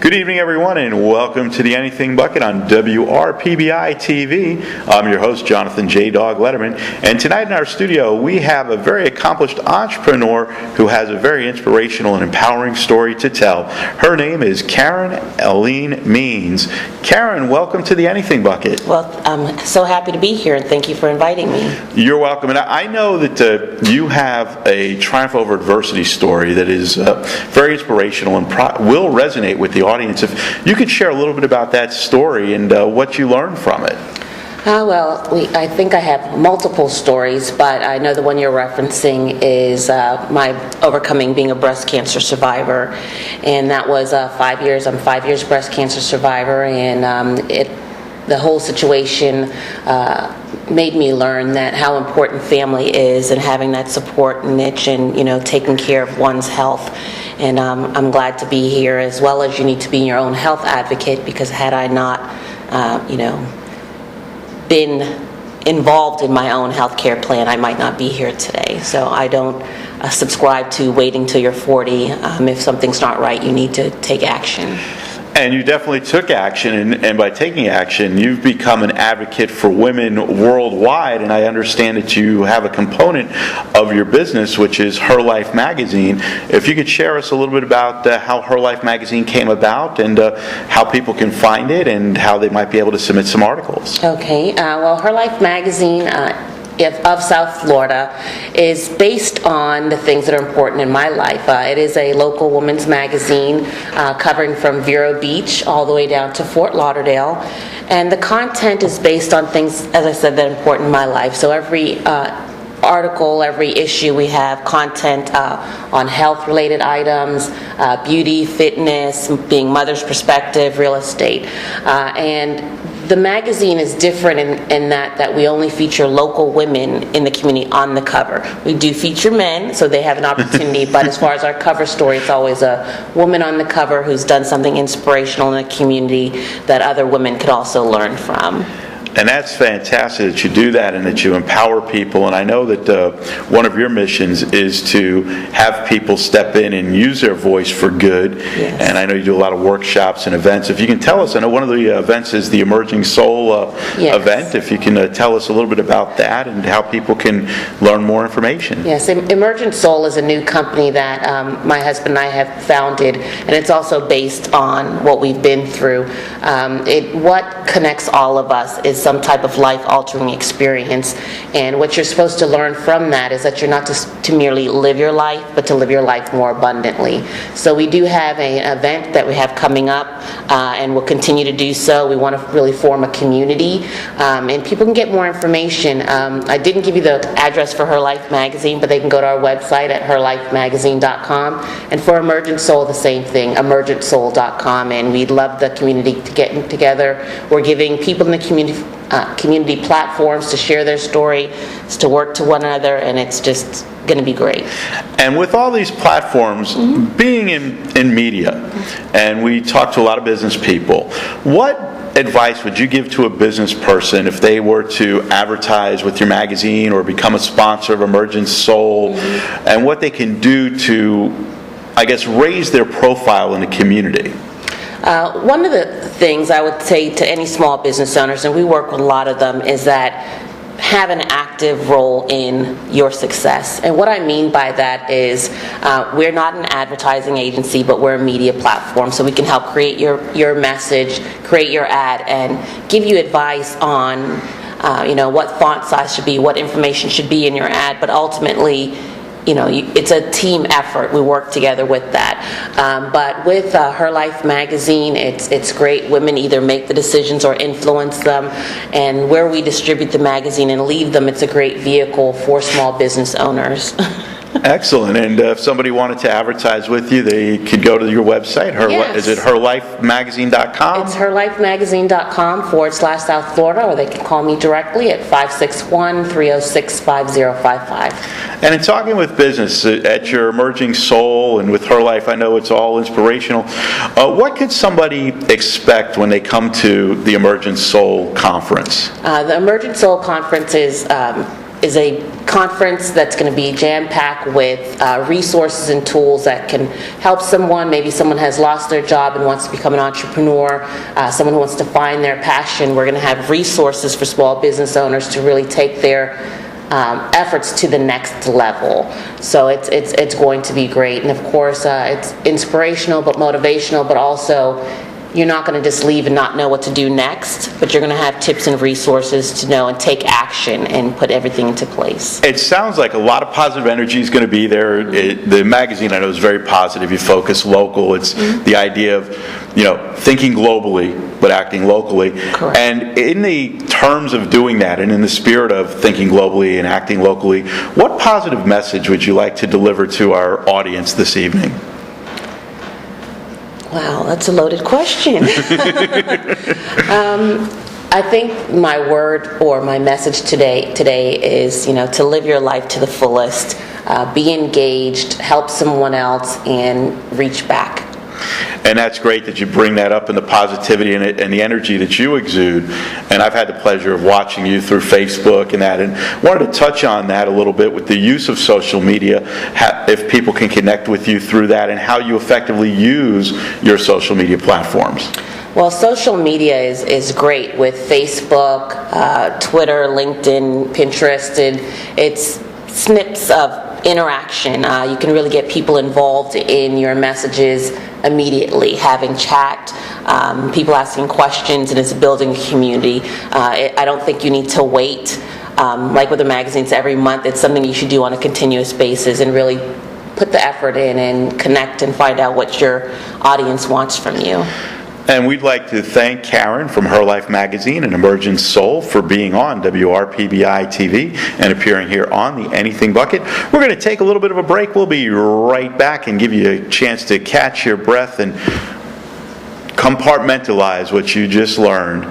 Good evening, everyone, and welcome to the Anything Bucket on WRPBI TV. I'm your host, Jonathan J. Dog Letterman, and tonight in our studio we have a very accomplished entrepreneur who has a very inspirational and empowering story to tell. Her name is Alleyne Means. Karen, welcome to the Anything Bucket. Well, I'm so happy to be here, and thank you for inviting me. You're welcome, and I know that you have a triumph over adversity story that is very inspirational and will resonate with the audience. If you could share a little bit about that story and what you learned from it. I think I have multiple stories, but I know the one you're referencing is my overcoming being a breast cancer survivor, and that was 5 years. I'm 5 years breast cancer survivor, and the whole situation made me learn that how important family is and having that support niche and taking care of one's health. And I'm glad to be here, as well as you need to be your own health advocate, because had I not been involved in my own health care plan, I might not be here today. So I don't subscribe to waiting till you're 40. If something's not right, you need to take action. And you definitely took action, and by taking action, you've become an advocate for women worldwide, and I understand that you have a component of your business, which is HerLife magazine. If you could share us a little bit about how HerLife magazine came about and how people can find it and how they might be able to submit some articles. Okay, well, HerLife magazine of South Florida is based on the things that are important in my life. It is a local women's magazine covering from Vero Beach all the way down to Fort Lauderdale, and the content is based on things, as I said, that are important in my life. So every article, every issue, we have content on health-related items, beauty, fitness, being mother's perspective, real estate, and the magazine is different in that we only feature local women in the community on the cover. We do feature men, so they have an opportunity, but as far as our cover story, it's always a woman on the cover who's done something inspirational in the community that other women could also learn from. And that's fantastic that you do that and that you empower people. And I know that one of your missions is to have people step in and use their voice for good. Yes. And I know you do a lot of workshops and events. If you can tell us, I know one of the events is the Emerging Soul event. If you can tell us a little bit about that and how people can learn more information. Yes, Emergent Soul is a new company that my husband and I have founded, and it's also based on what we've been through. What connects all of us is some type of life-altering experience, and what you're supposed to learn from that is that you're not just to merely live your life, but to live your life more abundantly. So we do have an event that we have coming up, and we'll continue to do so. We want to really form a community, and people can get more information. I didn't give you the address for HerLife magazine, but they can go to our website at herlifemagazine.com, and for Emergent Soul, the same thing, emergentsoul.com, and we'd love the community to get together. We're giving people in the community platforms to share their story, to work to one another, and it's just going to be great. And with all these platforms, being in media, and we talk to a lot of business people, what advice would you give to a business person if they were to advertise with your magazine or become a sponsor of Emergent Soul, and what they can do to, I guess, raise their profile in the community? One of the things I would say to any small business owners, and we work with a lot of them, is that have an active role in your success. And what I mean by that is we're not an advertising agency, but we're a media platform, so we can help create your message, create your ad, and give you advice on what font size should be, what information should be in your ad, but ultimately it's a team effort. We work together with that. But with HerLife magazine, it's great. Women either make the decisions or influence them. And where we distribute the magazine and leave them, it's a great vehicle for small business owners. Excellent. And if somebody wanted to advertise with you, they could go to your website. Yes. Is it herlifemagazine.com? It's herlifemagazine.com/South Florida, or they can call me directly at 561-306-5055. And in talking with business at your Emerging Soul and with HerLife, I know it's all inspirational. What could somebody expect when they come to the Emergent Soul conference? The Emergent Soul conference is is a conference that's going to be jam-packed with resources and tools that can help someone. Maybe someone has lost their job and wants to become an entrepreneur, someone who wants to find their passion. We're going to have resources for small business owners to really take their efforts to the next level. So it's going to be great. And of course, it's inspirational but motivational, but also you're not going to just leave and not know what to do next, but you're going to have tips and resources to know and take action and put everything into place. It sounds like a lot of positive energy is going to be there. The magazine, I know, is very positive. You focus local. It's the idea of, thinking globally but acting locally. Correct. And in the terms of doing that, and in the spirit of thinking globally and acting locally, what positive message would you like to deliver to our audience this evening? Wow, that's a loaded question. I think my word or my message today is, to live your life to the fullest, be engaged, help someone else, and reach back. And that's great that you bring that up, and the positivity and the energy that you exude. And I've had the pleasure of watching you through Facebook and that, and wanted to touch on that a little bit with the use of social media, if people can connect with you through that, and how you effectively use your social media platforms. Well, social media is great with Facebook, Twitter, LinkedIn, Pinterest, and it's snips of interaction. You can really get people involved in your messages immediately, having chat, people asking questions, and it's building a community. I don't think you need to wait. Like with the magazines, every month it's something you should do on a continuous basis and really put the effort in and connect and find out what your audience wants from you. And we'd like to thank Karen from HerLife Magazine and Emergent Soul for being on WRPBI TV and appearing here on the Anything Bucket. We're going to take a little bit of a break. We'll be right back and give you a chance to catch your breath and compartmentalize what you just learned.